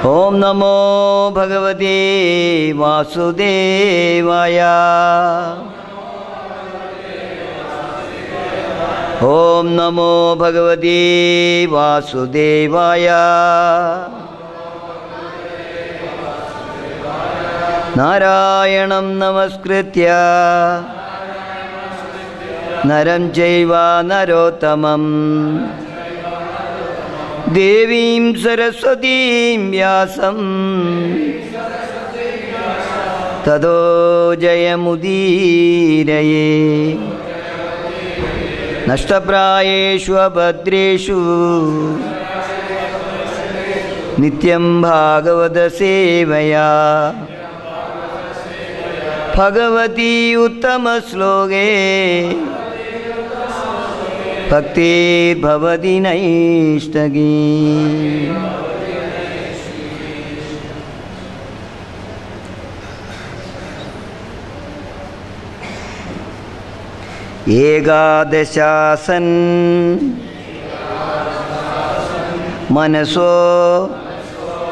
Om Namo Bhagavate Vasudevaya. Om Namo Bhagavate Vasudevaya. Narayanam Namaskritya Naram Jaiva Narottamam Devim Saraswatim Vyasam Tado Jayamudiraye Nashtaprayeshu Abhadreshu Nityam Bhagavata Sevaya Bhagavati Uttama Sloge Bhakti Bhavati Naishtagi. Egadashasan Manaso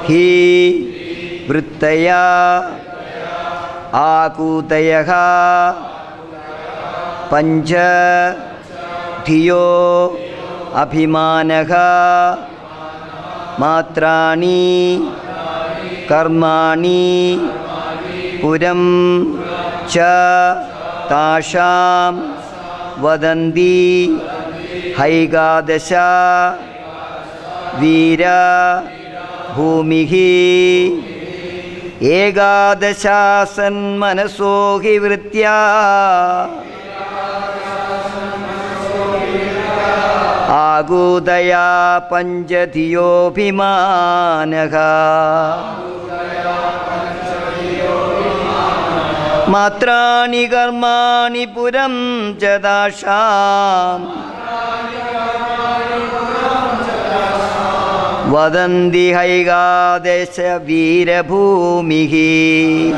Hi Vrittaya Akutayaha Pancha Dhiyo Abhimanaha Matrani Karmani Puram Cha Tasham Vadandi Haigadasha Vira Bhumihi Egadashasan Manasohi Vritya Agudaya Panjadhiyo Bhimanaha Matrani Karmani Puram Jadasham Vadandi Haigadesha Vira Bhumihi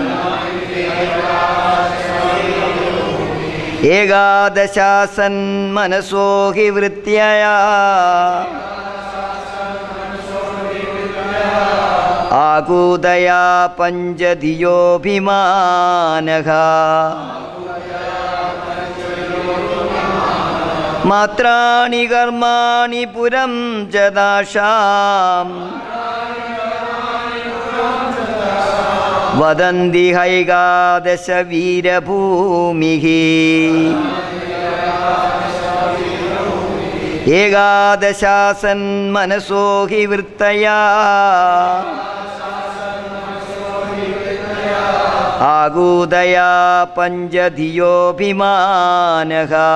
Egadashasan Manasohi Vrityaya Agudaya Panjadhiyo Bhimanaha Matrani Karmani Puram Jadasham Vadandi Haigadasha Vira Bhumihi Egadashasan Manasohi Vrittaya Agudaya Panjadhiyo Bhimanaha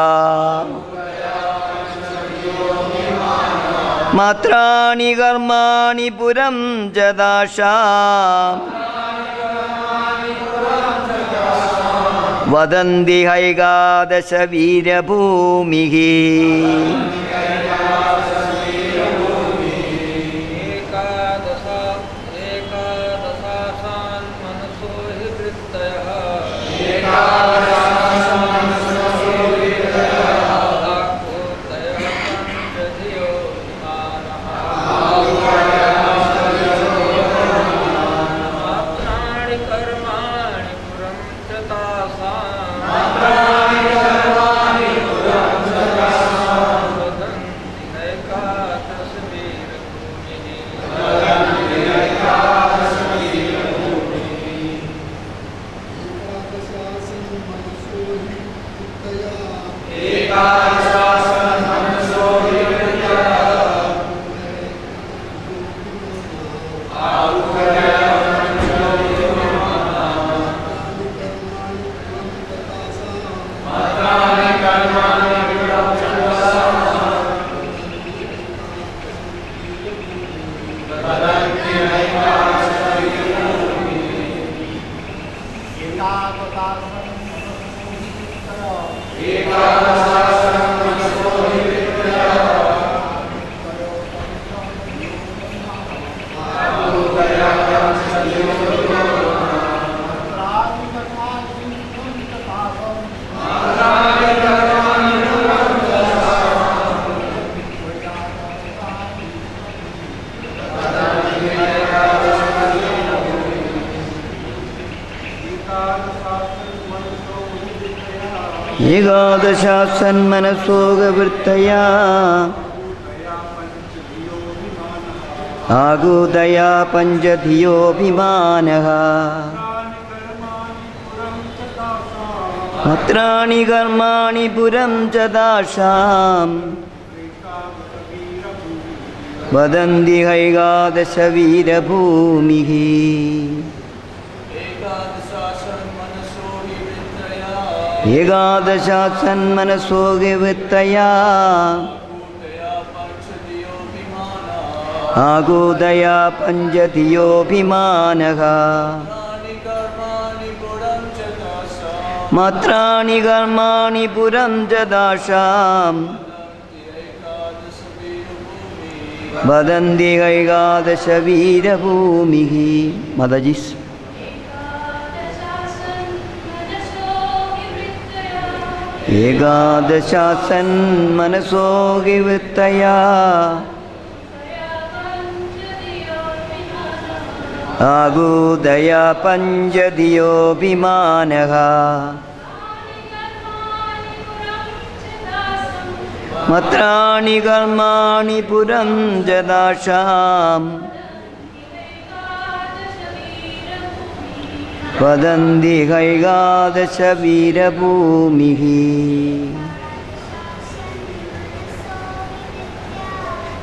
Matrani Karmani Puram Jadasham Vadandi Haigadasha Vira Bhumihi Hare Egadashasanmanasoga Agudaya panjadhiyo bhimanaha Matrani karmani puram chadasham Vadandi haigadasha vira bhumihi Egadashasanmanasoga vittaya Agudaya panjadhiyo bhimanaha Matrani karmani puram jadasham Vadandi haigadasha vira bhumihi Madajis Egadashasanmanasoga vittaya Agudaya panjadhiyo bhimanaha Matrani karmani puram jadasham Vadandi haigadasha vira bhumihi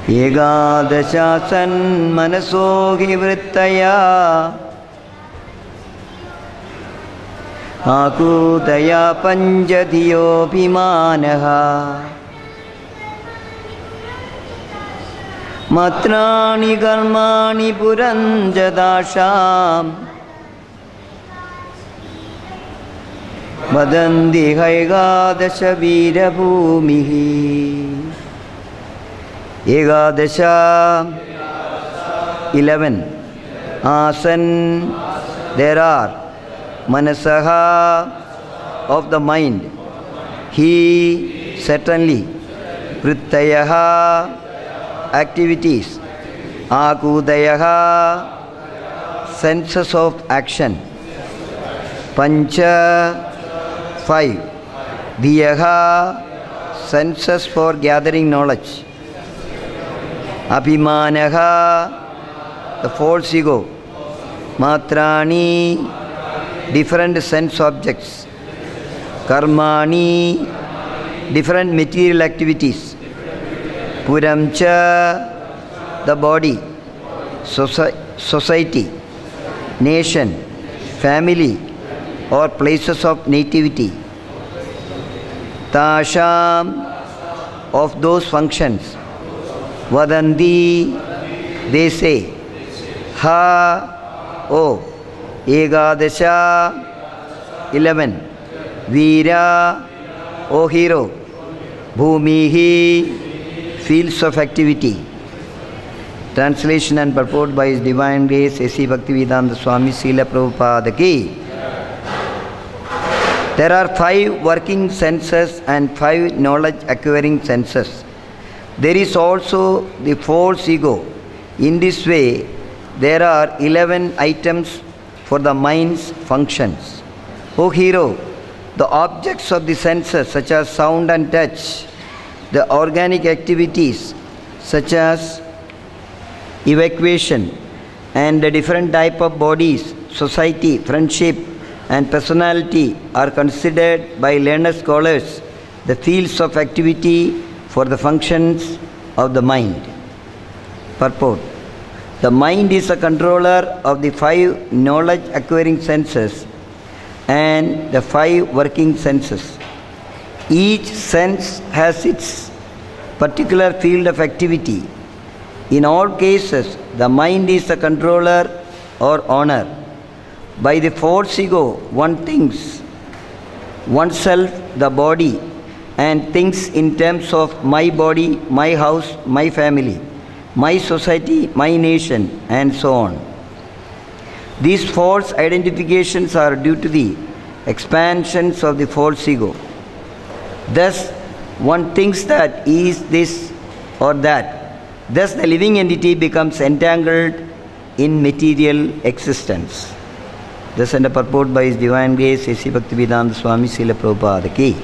Egadashasanmanasoga vittaya Agudaya panjadhiyo bhimanaha Matrani karmani puram jadasham Vadandi haigadasha vira bhumihi Egadasha 11 Asan there are Manasaha of the mind He certainly Vrittayaha activities Akudayaha senses of action Pancha 5 Dhiyaha senses for gathering knowledge Abhimanaha the false ego Matrani different sense objects Karmani different material activities Puramcha the body society nation family or places of nativity Tasham of those functions Vadandi they say Ha oh Egadasha 11 Veera O hero Bhumihi fields of activity Translation and purport by His Divine Grace A.C. Bhaktivedanta Swami Srila Prabhupada ki There are 5 working senses and 5 knowledge acquiring senses. There is also the false ego. In this way, there are 11 items for the mind's functions. O hero, the objects of the senses such as sound and touch, the organic activities such as evacuation and the different type of bodies, society, friendship and personality are considered by learned scholars the fields of activity for the functions of the mind. Purport. The mind is a controller of the 5 knowledge acquiring senses and the 5 working senses. Each sense has its particular field of activity. In all cases, the mind is the controller or owner. By the false ego, one thinks oneself, the body, and thinks in terms of my body, my house, my family, my society, my nation, and so on. These false identifications are due to the expansions of the false ego. Thus, one thinks that he is this or that. Thus, the living entity becomes entangled in material existence. Thus, and a purport by His Divine Grace, A.C. Bhaktivedanta Swami Srila Prabhupada ki.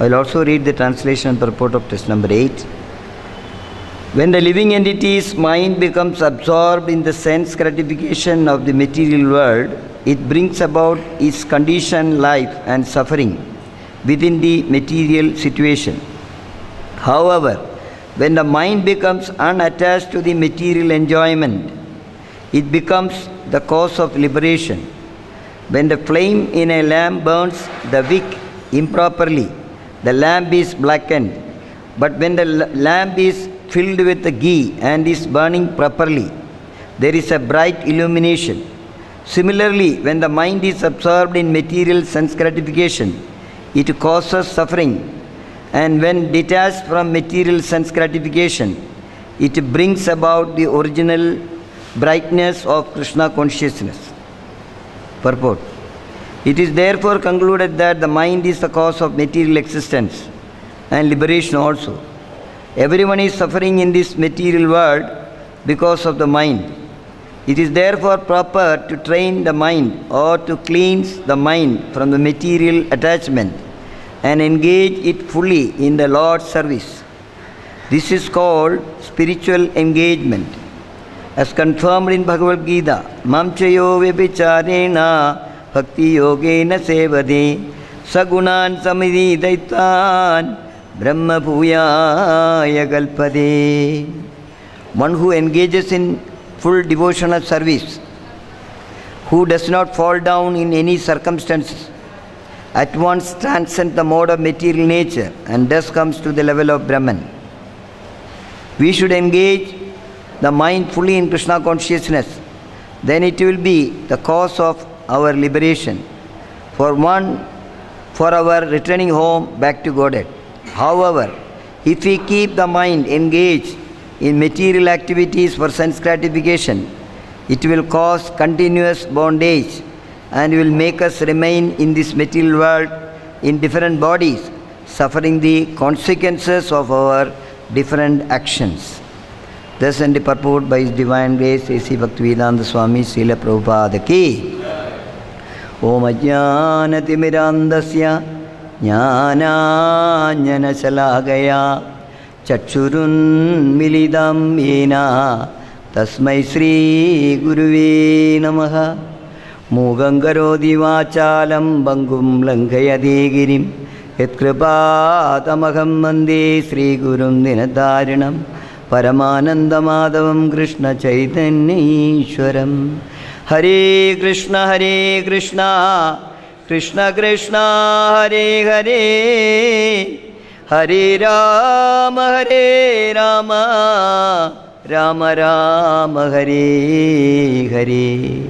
I will also read the translation and purport of text number 8. When the living entity's mind becomes absorbed in the sense gratification of the material world, it brings about its conditioned life and suffering within the material situation. However, when the mind becomes unattached to the material enjoyment, it becomes the cause of liberation. When the flame in a lamp burns the wick improperly, the lamp is blackened. But when the lamp is filled with the ghee and is burning properly, there is a bright illumination. Similarly, when the mind is absorbed in material sense gratification, it causes suffering. And when detached from material sense gratification, it brings about the original brightness of Krishna consciousness. Purport. It is therefore concluded that the mind is the cause of material existence and liberation also. Everyone is suffering in this material world because of the mind. It is therefore proper to train the mind or to cleanse the mind from the material attachment and engage it fully in the Lord's service. This is called spiritual engagement. As confirmed in Bhagavad Gita, Mamchayo Vibhicharena Bhakti Yogena Sevade Sagunan Samidhi Daitan Brahma Bhuyaya Galpade. One who engages in full devotional service, who does not fall down in any circumstances, at once transcends the mode of material nature and thus comes to the level of Brahman. We should engage the mind fully in Krishna consciousness, then it will be the cause of our liberation, for our returning home back to Godhead. However, if we keep the mind engaged in material activities for sense gratification, it will cause continuous bondage and will make us remain in this material world in different bodies, suffering the consequences of our different actions. Thus in the purport by His Divine Grace, A.C. Bhaktivedanta Swami Srila Prabhupada ki. Om Ajnanati Mirandasya Jnananjana Salagaya Chachurun Milidam Yena Tasmai Sri Guruve Namaha. Mugangarodi Vachalam Bangum Lankayadi Girim Yatkripatamaham Mande Sri Gurum Dinadarinam Paramananda Madhavam Krishna Chaitanya Ishwaram. Hare Krishna Krishna Krishna Hare Hare Hare Rama Rama Rama Hare Hare.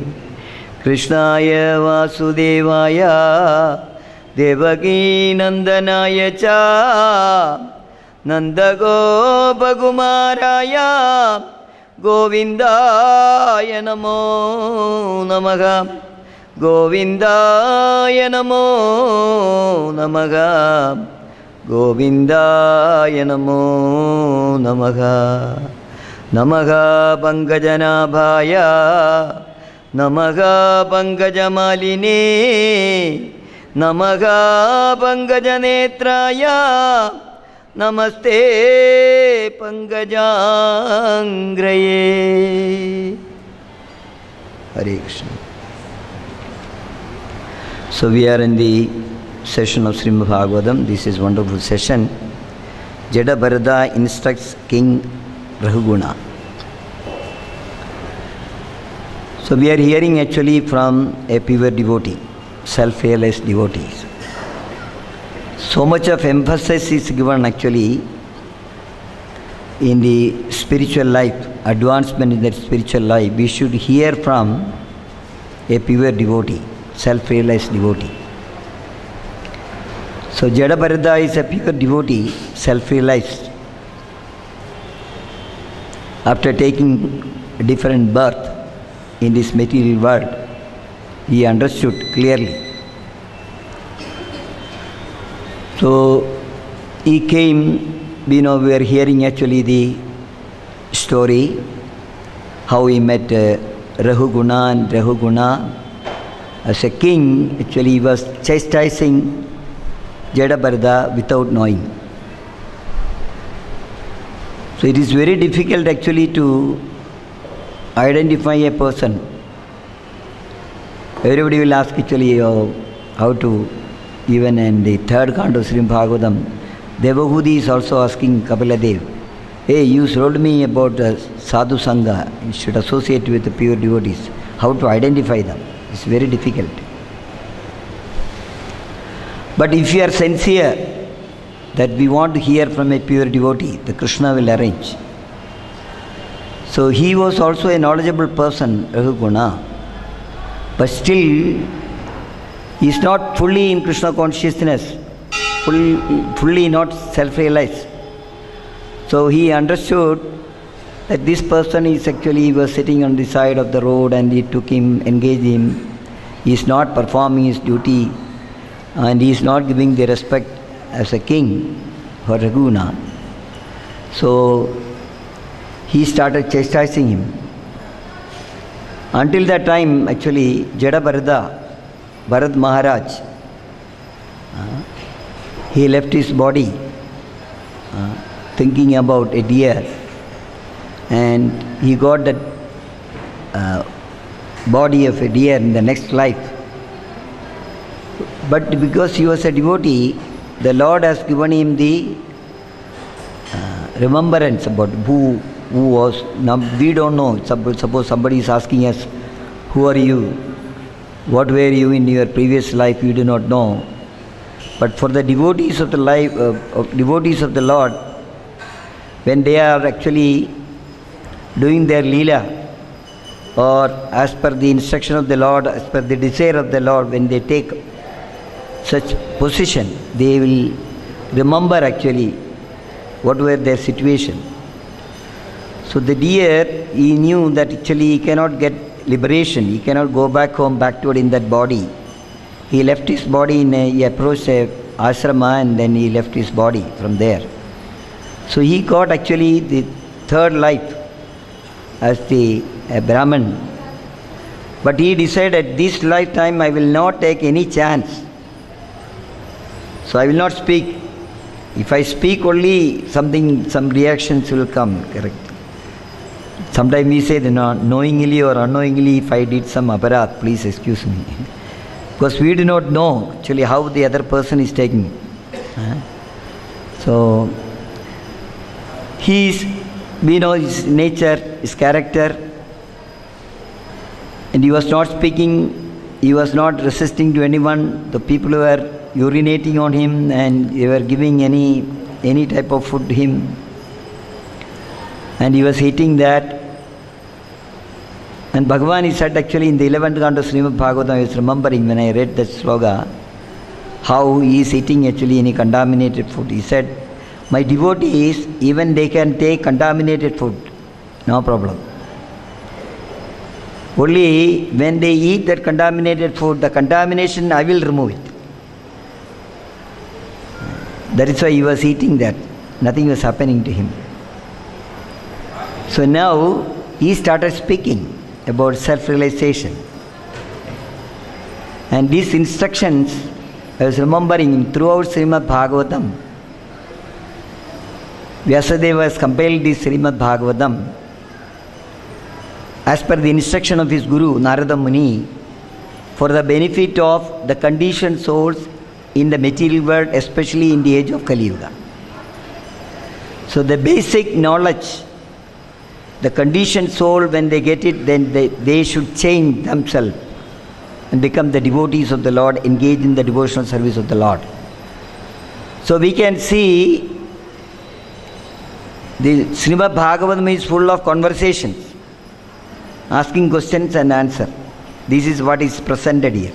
Krishnaya Vasudevaya Devaki Nandanaya Cha Nandagopa Kumaraya Govindaya Namo Namaha Govindaya Namo Namaha Govindaya Namo Namaha Namaha Pankajanabhaya Namaha Pankajamalini Namaha Pankajanetraya Namaste Pankajangraye. Hare Krishna. So we are in the session of Srimad Bhagavatam. This is a wonderful session. Jada Bharata instructs King Rahuguna. So we are hearing actually from a pure devotee, self-realized devotees. So much of emphasis is given actually in the spiritual life, advancement in the spiritual life. We should hear from a pure devotee, self-realized devotee. So Jada Bharata is a pure devotee, self-realized. After taking a different birth in this material world, he understood clearly. So he came, we are hearing actually the story, how he met Rahuguna, and Rahuguna as a king, actually he was chastising Jada without knowing. So it is very difficult actually to identify a person. Everybody will ask actually how to, even in the third canto of Srimad Bhagavatam, Devahudi is also asking Kapiladev, hey, you told me about Sadhu Sangha, you should associate with the pure devotees. How to identify them? It's very difficult. But if you are sincere that we want to hear from a pure devotee, the Krishna will arrange. So he was also a knowledgeable person, Raghuguna, but still he is not fully in Krishna consciousness, fully not self-realized. So he understood that this person is actually, he was sitting on the side of the road and he took him, engaged him. He is not performing his duty and he is not giving the respect as a king for Raghuna. So he started chastising him. Until that time, actually, Jada Bharat Maharaj, he left his body thinking about a deer, and he got that body of a deer in the next life. But because he was a devotee, the Lord has given him the remembrance about who was. Now we don't know. Suppose somebody is asking us, who are you? What were you in your previous life? You do not know. But for the devotees of the life, devotees of the Lord, when they are actually doing their Leela, or as per the instruction of the Lord, as per the desire of the Lord, when they take such position, they will remember actually what were their situation. So the deer, he knew that actually he cannot get liberation, he cannot go back home backward in that body. He left his body, he approached a ashrama and then he left his body from there. So he got actually the third life as a Brahman. But he decided this lifetime I will not take any chance. So I will not speak. If I speak only, some reactions will come, correct? Sometimes we say, knowingly or unknowingly, if I did some aparat, please excuse me. Because we do not know actually how the other person is taking. So, we know his nature, his character, and he was not speaking, he was not resisting to anyone. The people who were urinating on him and they were giving any type of food to him, and he was eating that. And Bhagavan, he said actually in the 11th canto of Srimad Bhagavatam, I was remembering when I read that sloka, how he is eating actually any contaminated food. He said, my devotees, even they can take contaminated food, no problem. Only when they eat that contaminated food, the contamination I will remove it. That is why he was eating that. Nothing was happening to him. So now he started speaking about self-realization. And these instructions, I was remembering throughout Srimad Bhagavatam, Vyasadeva has compiled this Srimad Bhagavatam as per the instruction of his Guru, Narada Muni, for the benefit of the conditioned souls in the material world, especially in the age of Kali Yuga. So the basic knowledge, the conditioned soul, when they get it, then they should change themselves and become the devotees of the Lord, engage in the devotional service of the Lord. So we can see the Srimad Bhagavatam is full of conversations, asking questions and answer. This is what is presented here.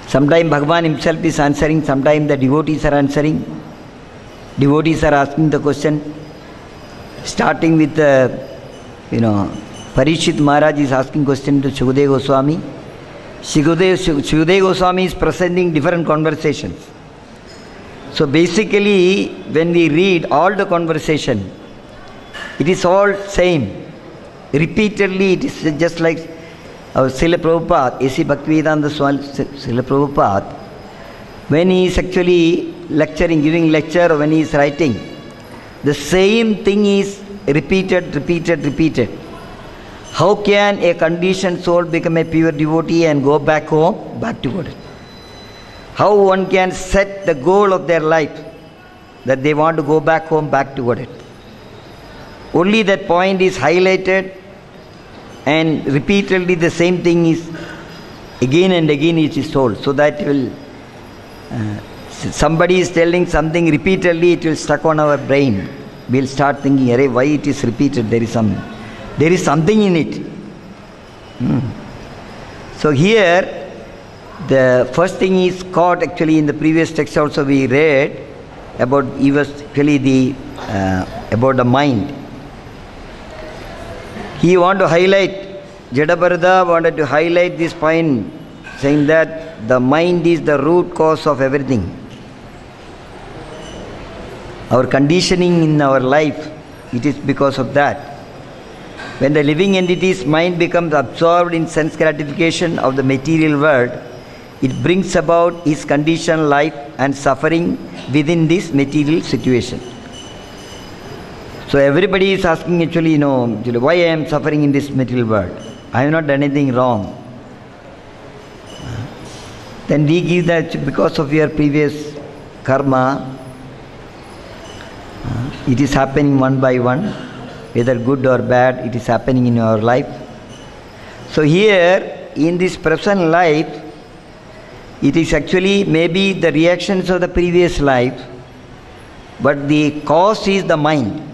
Sometimes Bhagavan himself is answering, sometimes the devotees are answering. Devotees are asking the question. Starting with Parikshit Maharaj is asking question to Shukadeva Goswami. Shukadeva Goswami is presenting different conversations. So basically, when we read all the conversation, it is all same. Repeatedly, it is just like our Srila Prabhupada, A.C. Bhaktivedanta Swami, Srila Prabhupada, when he is actually lecturing, giving lecture, or when he is writing, the same thing is repeated. How can a conditioned soul become a pure devotee and go back home? Back to God. How one can set the goal of their life that they want to go back home, back to God. Only that point is highlighted, and repeatedly the same thing is again and again it is told, so that it will somebody is telling something repeatedly, it will stuck on our brain. We will start thinking, array, why it is repeated? There is something in it. So here the first thing is caught actually in the previous text also we read about, he was actually about the mind. He wanted to highlight, Jadabarada wanted to highlight this point, saying that the mind is the root cause of everything. Our conditioning in our life, it is because of that. When the living entity's mind becomes absorbed in sense gratification of the material world, it brings about his conditioned life and suffering within this material situation. So everybody is asking actually, why I am suffering in this material world? I have not done anything wrong. Then we give that because of your previous karma, it is happening one by one, whether good or bad, it is happening in your life. So here, in this present life, it is actually maybe the reactions of the previous life, but the cause is the mind.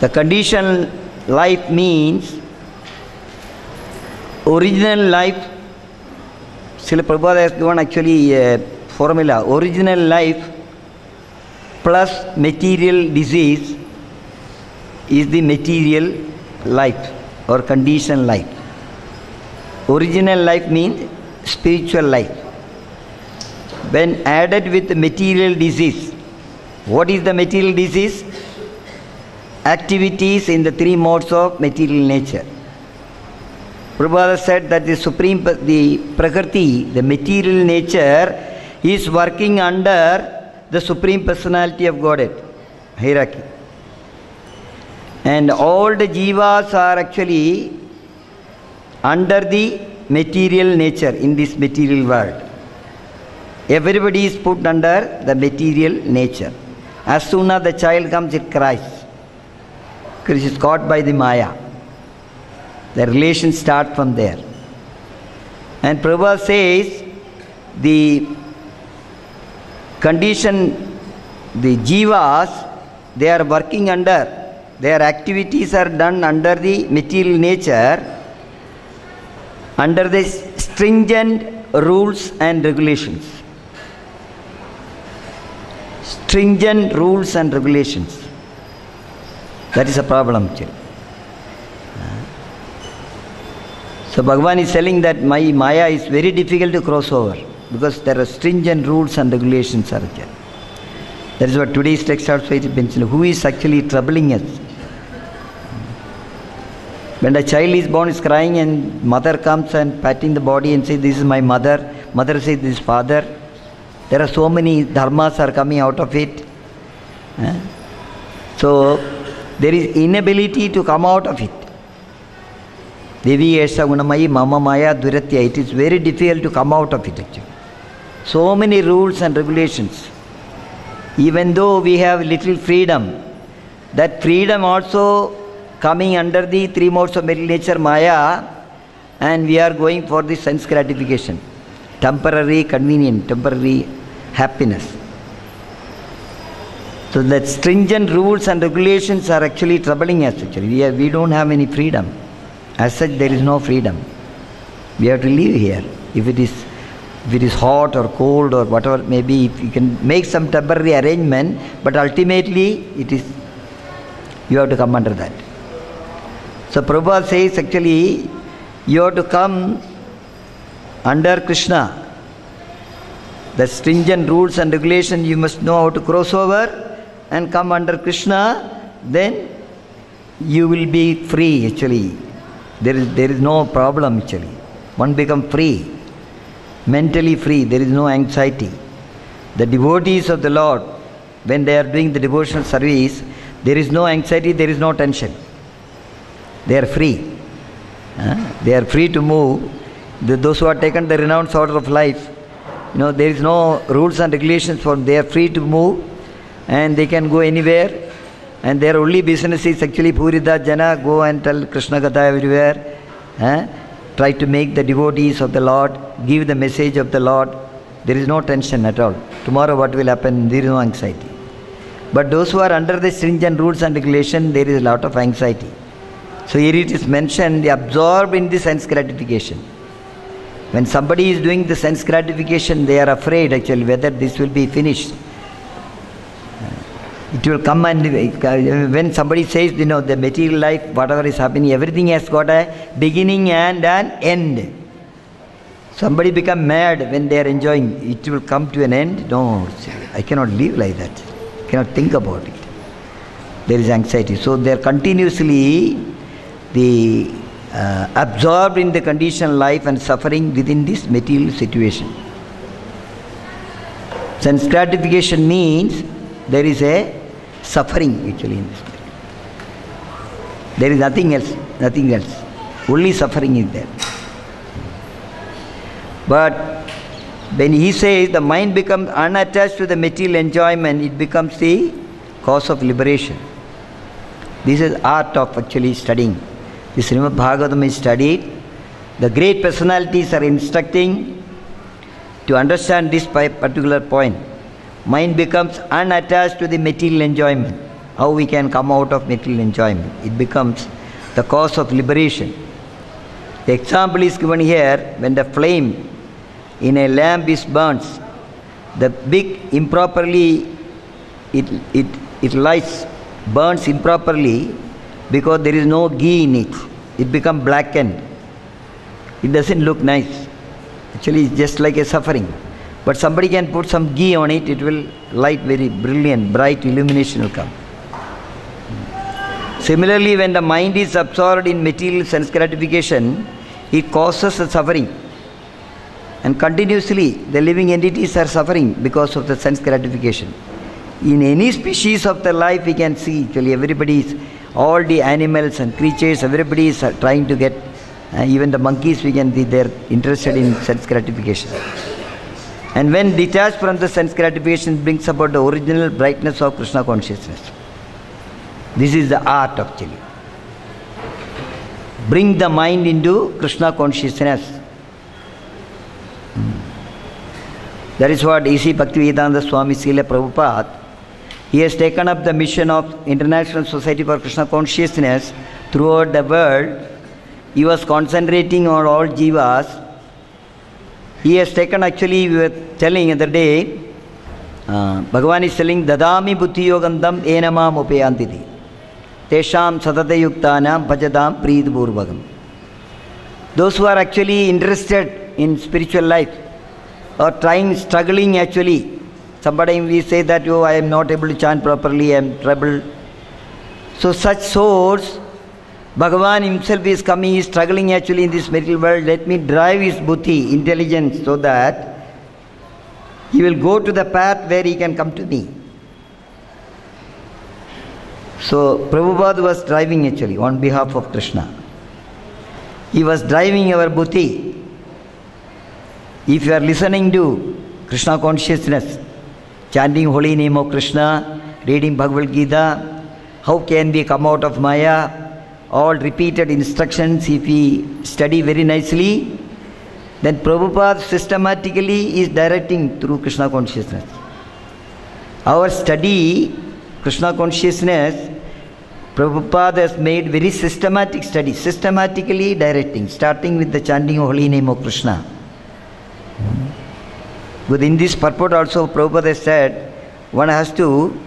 The conditioned life means original life. Srila Prabhupada has given actually a formula. Original life plus material disease is the material life or conditioned life. Original life means spiritual life. When added with material disease, what is the material disease? Activities in the three modes of material nature. Prabhupada said that the Prakriti, the material nature, is working under the Supreme Personality of Godhead, hierarchy. And all the jivas are actually under the material nature in this material world. Everybody is put under the material nature. As soon as the child comes, it cries. Because it is caught by the Maya. The relations start from there. And Prabhupada says the condition, the jivas, they are working under, their activities are done under the material nature, under the stringent rules and regulations. Stringent rules and regulations. That is a problem actually. So Bhagavan is telling that my Maya is very difficult to cross over because there are stringent rules and regulations are there. That is what today's text also it mentions. Who is actually troubling us? When the child is born, is crying, and mother comes and patting the body and says, "This is my mother." Mother says, "This is father." There are so many dharmas are coming out of it. So there is inability to come out of it. Devi Esha Gunamayi Mama Maya Duratya. It is very difficult to come out of it actually. So many rules and regulations. Even though we have little freedom, that freedom also coming under the three modes of material nature Maya, and we are going for the sense gratification. Temporary convenience, temporary happiness. So that stringent rules and regulations are actually troubling us actually. We don't have any freedom. As such, there is no freedom. We have to live here. If it is hot or cold or whatever, maybe if you can make some temporary arrangement, but ultimately you have to come under that. So Prabhupada says actually you have to come under Krishna. The stringent rules and regulations you must know how to cross over and come under Krishna, then you will be free actually. There is no problem actually. One become free. mentally free, there is no anxiety. The devotees of the Lord, when they are doing the devotional service, there is no anxiety, there is no tension. They are free. They are free to move. Those who have taken the renounced order of life, there is no rules and regulations for them. They are free to move and they can go anywhere. And their only business is actually Purida Jana, go and tell Krishna Katha everywhere. Try to make the devotees of the Lord, give the message of the Lord. There is no tension at all. Tomorrow what will happen, there is no anxiety. But those who are under the stringent rules and regulation, there is a lot of anxiety. So here it is mentioned, they absorb in the sense gratification. When somebody is doing the sense gratification, they are afraid actually whether this will be finished. It will come, and when somebody says, the material life, whatever is happening, everything has got a beginning and an end. Somebody become mad when they are enjoying, it will come to an end. No, I cannot live like that. I cannot think about it. There is anxiety. So they are continuously absorbed in the conditional life and suffering within this material situation. Sense gratification means there is a suffering actually in this world. There is nothing else. Only suffering is there. But when he says the mind becomes unattached to the material enjoyment, it becomes the cause of liberation. This is art of actually studying. The Srimad Bhagavatam is studied. The great personalities are instructing to understand this particular point. Mind becomes unattached to the material enjoyment. How we can come out of material enjoyment? It becomes the cause of liberation. The example is given here. When the flame in a lamp is burnt, the wick improperly, it lights, burns improperly because there is no ghee in it. It becomes blackened. It doesn't look nice. Actually, it's just like a suffering. But somebody can put some ghee on it, it will light very brilliant, bright illumination will come. Similarly, when the mind is absorbed in material sense gratification, it causes a suffering. And continuously, the living entities are suffering because of the sense gratification. In any species of the life, we can see actually everybody is, all the animals and creatures, everybody is trying to get, even the monkeys, we can see they are interested in sense gratification. And when detached from the sense gratification, brings about the original brightness of Krishna consciousness. This is the art actually. Bring the mind into Krishna consciousness. That is what A.C. Bhaktivedanta Swami Srila Prabhupada, he has taken up the mission of International Society for Krishna Consciousness throughout the world. He was concentrating on all jivas. He has taken, actually, we were telling the other day, Bhagavan is telling, Dadami buddhi yogandam enamam upayantiti. Tesham sadata yuktanam bhajadam preet purvagam. Those who are actually interested in spiritual life or struggling actually. Somebody we say that, I am not able to chant properly, I am troubled. So such souls, Bhagavan himself is coming, he is struggling actually in this material world. Let me drive his buddhi, intelligence, so that he will go to the path where he can come to me. So Prabhupada was driving actually on behalf of Krishna. He was driving our buddhi. If you are listening to Krishna consciousness, chanting holy name of Krishna, reading Bhagavad Gita, how can we come out of Maya? All repeated instructions, if we study very nicely, then Prabhupada systematically is directing through Krishna consciousness. Our study, Krishna consciousness, Prabhupada has made very systematic study, systematically directing, starting with the chanting of holy name of Krishna. Within this purport also, Prabhupada has said, one has to,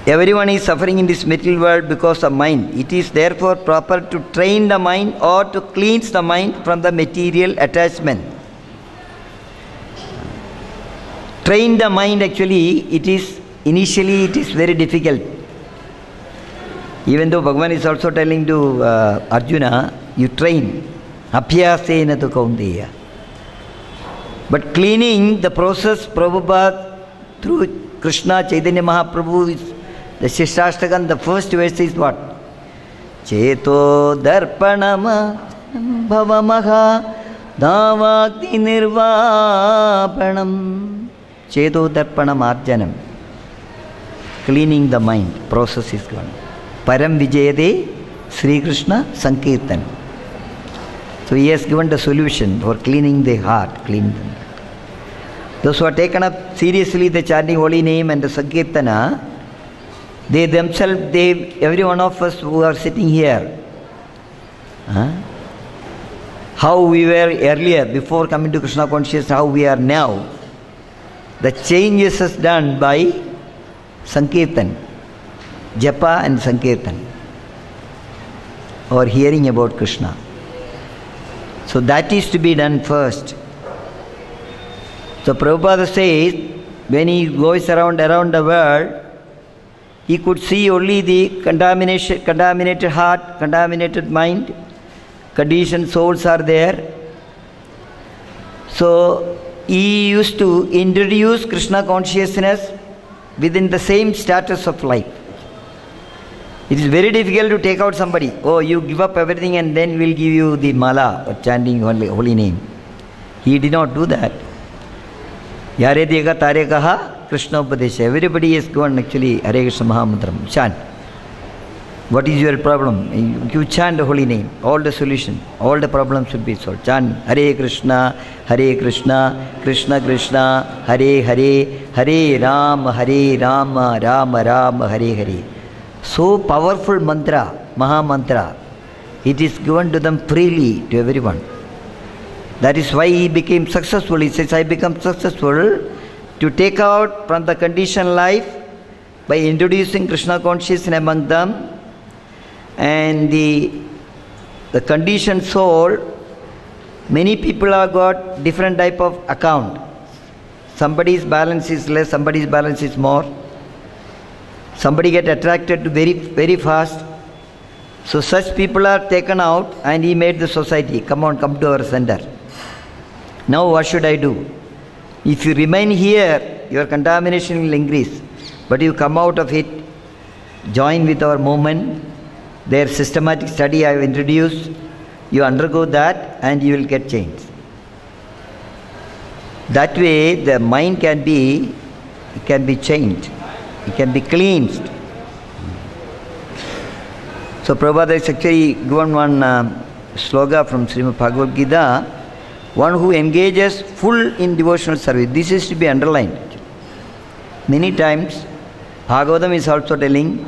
everyone is suffering in this material world because of mind. It is therefore proper to train the mind or to cleanse the mind from the material attachment. Train the mind actually, initially it is very difficult. Even though Bhagavan is also telling to Arjuna, you train. Abhyasena tu kaunteya. But cleaning, the process, Prabhupada, through Krishna Chaitanya Mahaprabhu, the Shishtastakam, the first verse is what? Cheto darpanama bhavamaha davakti nirvapanam. Cheto darpanam arjanam. Cleaning the mind, process is gone. Param vijayade Sri Krishna Sankirtan. So he has given the solution for cleaning the heart, cleaning the mind. Those who are taken up seriously the chanting holy name and the Sankirtana, they themselves, every one of us who are sitting here, how we were earlier, before coming to Krishna consciousness, how we are now, the changes is done by Sankirtan, Japa and Sankirtan, or hearing about Krishna. So that is to be done first. So Prabhupada says, when he goes around the world, he could see only the contaminated heart, contaminated mind, conditioned souls are there. So he used to introduce Krishna consciousness within the same status of life. It is very difficult to take out somebody. Oh, you give up everything and then we'll give you the mala or chanting holy name. He did not do that. Yare dega tare kaha Krishna Upadesha. Everybody is gone actually Hare Krishna Mahamantram. Chant. What is your problem? You chant the holy name. All the solution, all the problems should be solved. Chant Hare Krishna, Krishna Krishna, Hare Hare, Hare Rama, Rama Rama, Hare Hare. So powerful mantra, Maha Mantra. It is given to them freely to everyone. That is why he became successful. He says, I become successful to take out from the conditioned life by introducing Krishna consciousness among them. And the conditioned soul, many people have got different type of account. Somebody's balance is less, somebody's balance is more. Somebody get attracted to very fast. So such people are taken out and he made the society, come on, come to our center. Now what should I do? If you remain here, your contamination will increase. But you come out of it, join with our movement, their systematic study I have introduced, you undergo that and you will get changed. That way the mind can be changed, it can be cleansed. So Prabhupada has actually given one sloga from Srimad Bhagavad Gita, one who engages full in devotional service. This is to be underlined. Many times Bhagavatam is also telling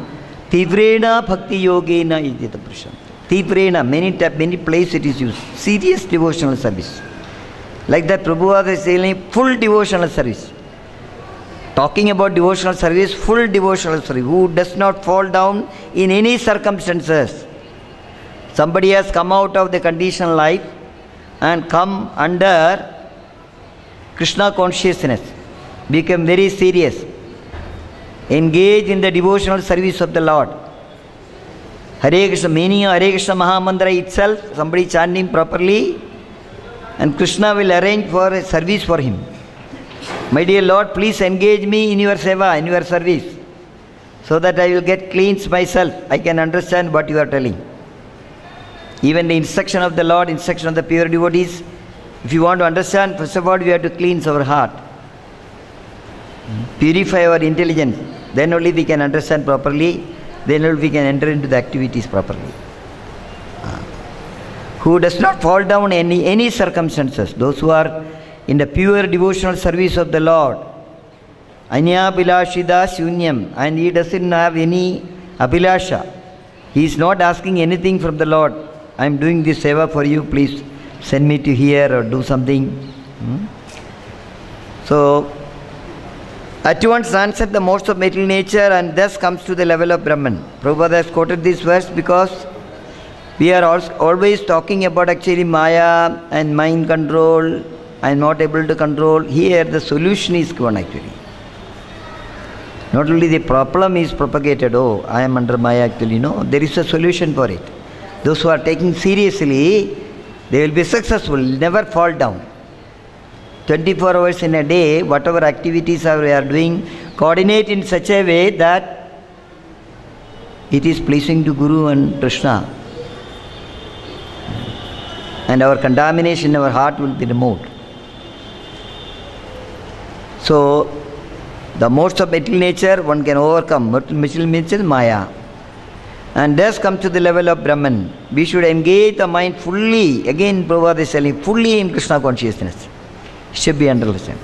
Tivrena Bhakti Yogena Idita Prashant. Tivrena, many places it is used. Serious devotional service. Like that Prabhupada is saying full devotional service. Talking about devotional service, full devotional service. Who does not fall down in any circumstances. Somebody has come out of the conditioned life and come under Krishna consciousness. Become very serious. Engage in the devotional service of the Lord. Hare Krishna, meaning Hare Krishna Mahamantra itself, somebody chanting properly, and Krishna will arrange for a service for him. My dear Lord, please engage me in your seva, in your service, so that I will get cleansed myself. I can understand what you are telling. Even the instruction of the Lord, instruction of the pure devotees, if you want to understand, first of all, we have to cleanse our heart. Purify our intelligence. Then only we can understand properly. Then only we can enter into the activities properly. Who does not fall down in any circumstances. Those who are in the pure devotional service of the Lord. Anya Bilashida Shunyam. And he doesn't have any Abhilasha. He is not asking anything from the Lord. I am doing this seva for you. Please send me to here or do something. So, at once transcend the modes of material nature and thus comes to the level of Brahman. Prabhupada has quoted this verse because we are always talking about actually Maya and mind control. I am not able to control. Here the solution is given actually. Not only the problem is propagated, oh, I am under Maya actually. No, there is a solution for it. Those who are taking seriously, They will be successful, never fall down. 24 hours in a day, whatever activities we are doing, coordinate in such a way that it is pleasing to Guru and Krishna. And our contamination in our heart will be removed. So, the modes of material nature one can overcome. Material nature is Maya. And thus come to the level of Brahman. We should engage the mind fully, again Prabhupada is telling, fully in Krishna consciousness. Should be understood,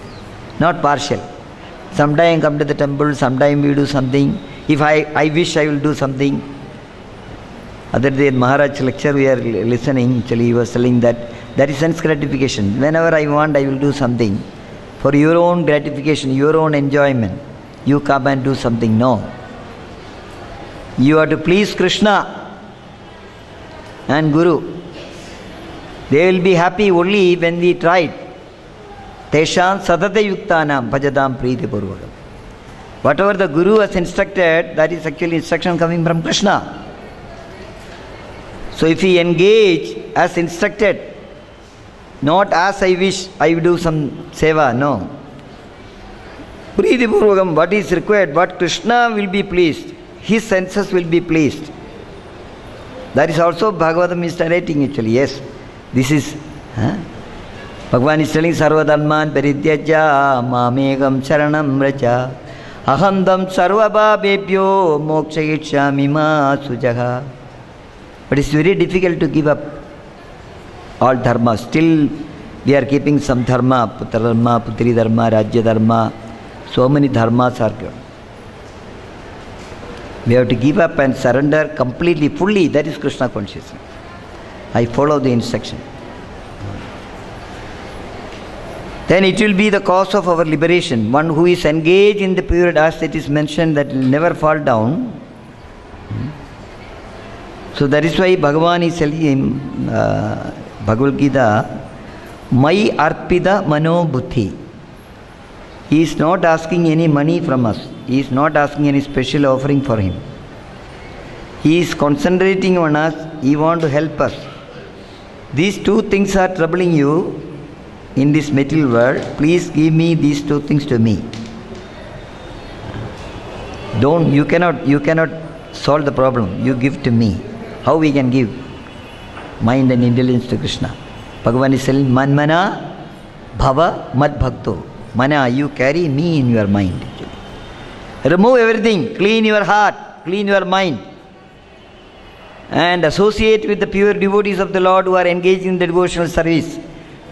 not partial. Sometime come to the temple, sometime we do something. If I wish I will do something. Other day in Maharaj's lecture we are listening, actually he was telling that is sense gratification. Whenever I want I will do something. For your own gratification, your own enjoyment. You come and do something. No. You have to please Krishna and Guru. They will be happy only when we try. Tesham sadata yuktanam bhajadam priti purvakam. Whatever the Guru has instructed, that is actually instruction coming from Krishna. So if we engage as instructed, not as I wish, I will do some seva, no. Priti purvakam, what is required, what Krishna will be pleased, his senses will be pleased. That is also Bhagavatam is narrating actually, yes. This is... Bhagavan is telling Sarvadharman Parityaja Mamegam Charanam Raja Ahandam Sarvabhabebhyo Mokshayichyami ma sujaha. But it's very difficult to give up all dharma. Still we are keeping some dharma, Putra dharma, Putri dharma, Rajya dharma. So many dharmas are given. We have to give up and surrender completely, fully. That is Krishna consciousness. I follow the instruction. Then it will be the cause of our liberation. One who is engaged in the pure, as it is mentioned, that will never fall down. So that is why Bhagavan is telling him, Bhagavad Gita, Mai Arpida Mano Buddhi. He is not asking any money from us. He is not asking any special offering for him. He is concentrating on us. He wants to help us. These two things are troubling you in this material world. Please give me these two things to me. You cannot solve the problem. You give to me. How we can give? Mind and intelligence to Krishna. Bhagavan is saying, Manmana Bhava Mad Bhakto. Mana, you carry me in your mind. Remove everything. Clean your heart. Clean your mind. And associate with the pure devotees of the Lord who are engaged in the devotional service.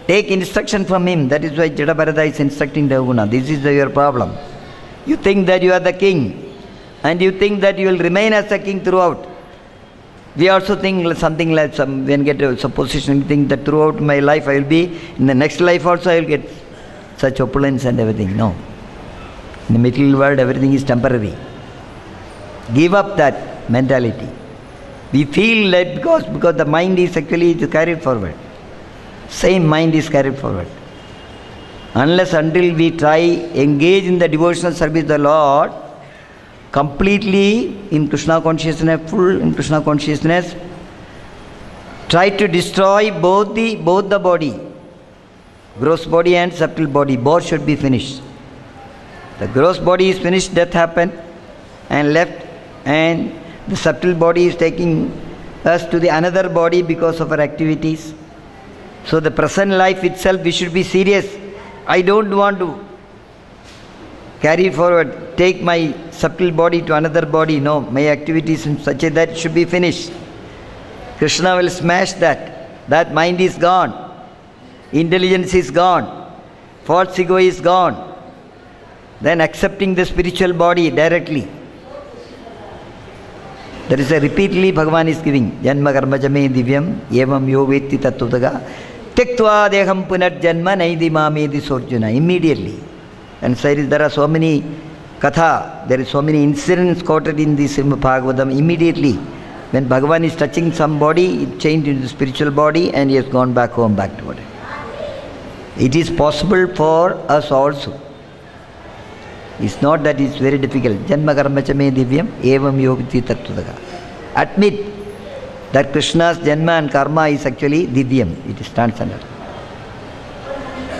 Take instruction from him. That is why Jadabarada is instructing Devaguna. This is your problem. You think that you are the king. And you think that you will remain as the king throughout. We also think something like when get a supposition, think that throughout my life I will be, in the next life also I will get such opulence and everything. No. In the material world everything is temporary. Give up that mentality. We feel that because the mind is actually carried forward. Same mind is carried forward. Unless until we try engage in the devotional service of the Lord, completely in Krishna consciousness, full in Krishna consciousness, try to destroy both the body, gross body and subtle body. Both should be finished. The gross body is finished, death happened and left, and the subtle body is taking us to the another body because of our activities. So the present life itself, we should be serious. I don't want to carry forward, take my subtle body to another body. No, my activities in such a that should be finished. Krishna will smash that. That mind is gone. Intelligence is gone. False ego is gone. Then accepting the spiritual body directly. There is a repeatedly Bhagavan is giving. Janma karma jame divyam evam yovetti tattvaga tektva deham punat janma naidi mamedi sorjuna. Immediately. And there are so many katha, there is so many incidents quoted in this Bhagavatam. Immediately, when Bhagavan is touching somebody, it changed into the spiritual body and he has gone back home, back to body. It is possible for us also. It's not that it's very difficult. Janma karma chame divyam evam yogiti tattvaga. Admit That Krishna's Janma and Karma is actually Divyam. It stands under.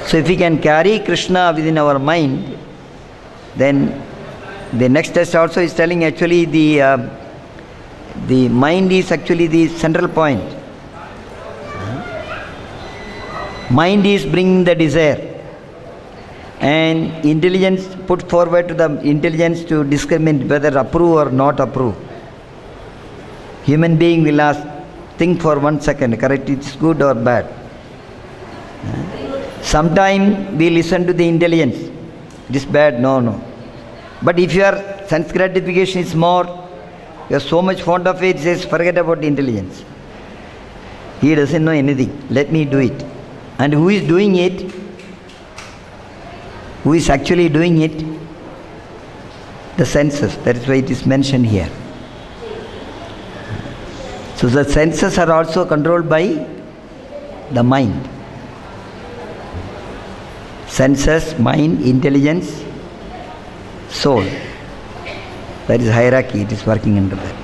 So if we can carry Krishna within our mind, then the next test also is telling actually the mind is actually the central point. Mind is bringing the desire. And intelligence put forward to the intelligence to discriminate whether approve or not approve. Human being will ask, think for 1 second, correct, it's good or bad. Sometimes we listen to the intelligence, it is bad, no. But if your sense gratification is more, you are so much fond of it, says forget about the intelligence. He doesn't know anything, let me do it. And who is doing it? Who is actually doing it? The senses. That is why it is mentioned here. So the senses are also controlled by the mind. Senses, mind, intelligence, soul. That is hierarchy. It is working under that.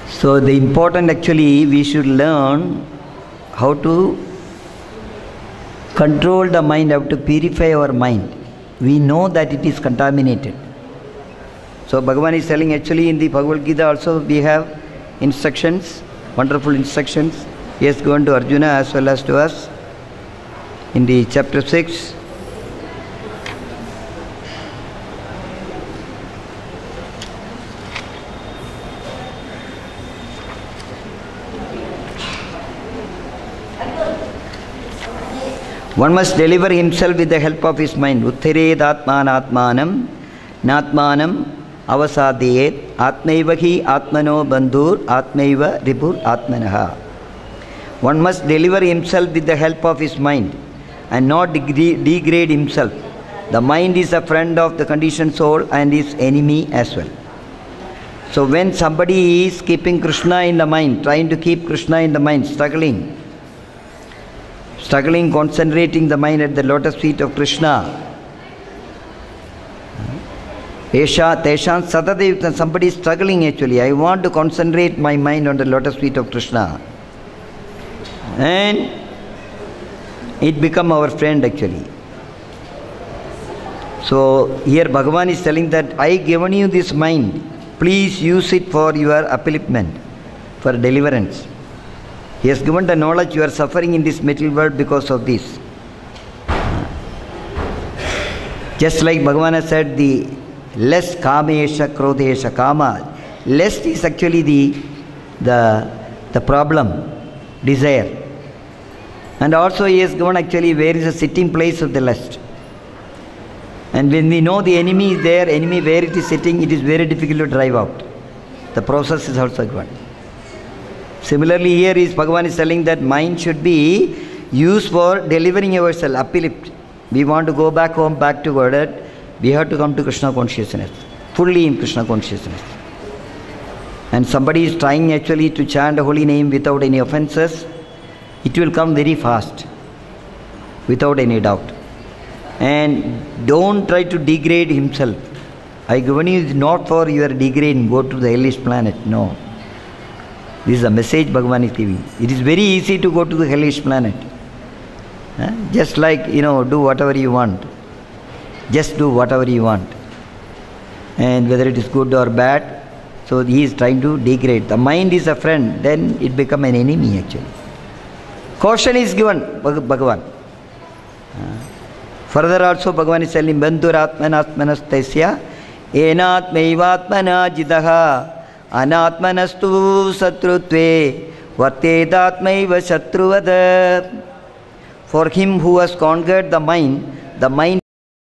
So the important actually we should learn how to control the mind, how to purify our mind. We know that it is contaminated. So Bhagavan is telling actually in the Bhagavad Gita also we have instructions, wonderful instructions. He has given to Arjuna as well as to us in the chapter 6. One must deliver himself with the help of his mind. Uthired atmanatmanam natmanam avasadiyet atmaiva hi atmano bandhur atmaiva ribur atmanaha. One must deliver himself with the help of his mind and not degrade himself. The mind is a friend of the conditioned soul and his enemy as well. So when somebody is keeping Krishna in the mind, trying to keep Krishna in the mind, struggling, concentrating the mind at the lotus feet of Krishna. Somebody is struggling actually. I want to concentrate my mind on the lotus feet of Krishna. And it become our friend actually. So here Bhagavan is telling that I given you this mind. Please use it for your upliftment, for deliverance. He has given the knowledge you are suffering in this material world because of this. Just like Bhagavan has said, the less kamesha krodesha kama, less is actually the problem, desire. And also he has given actually where is the sitting place of the lust. And when we know the enemy is there, enemy where it is sitting, it is very difficult to drive out. The process is also given. Similarly, here is Bhagavan is telling that mind should be used for delivering ourselves, uplift. We want to go back home, back to Godhead. We have to come to Krishna consciousness, fully in Krishna consciousness. And somebody is trying actually to chant a holy name without any offenses, it will come very fast, without any doubt. And don't try to degrade himself. I given you is not for your degrading, go to the hellish planet. No. This is a message Bhagavan is giving. It is very easy to go to the hellish planet. Just like, do whatever you want. Just do whatever you want. And whether it is good or bad, so he is trying to degrade. The mind is a friend, then it becomes an enemy actually. Caution is given, Bhagavan. Further also Bhagavan is telling, Bandhuratmanatmanastasya enatmaivatmana jidaha anatmanastu satrutve vartedatmaiva shatruvada. For him who has conquered the mind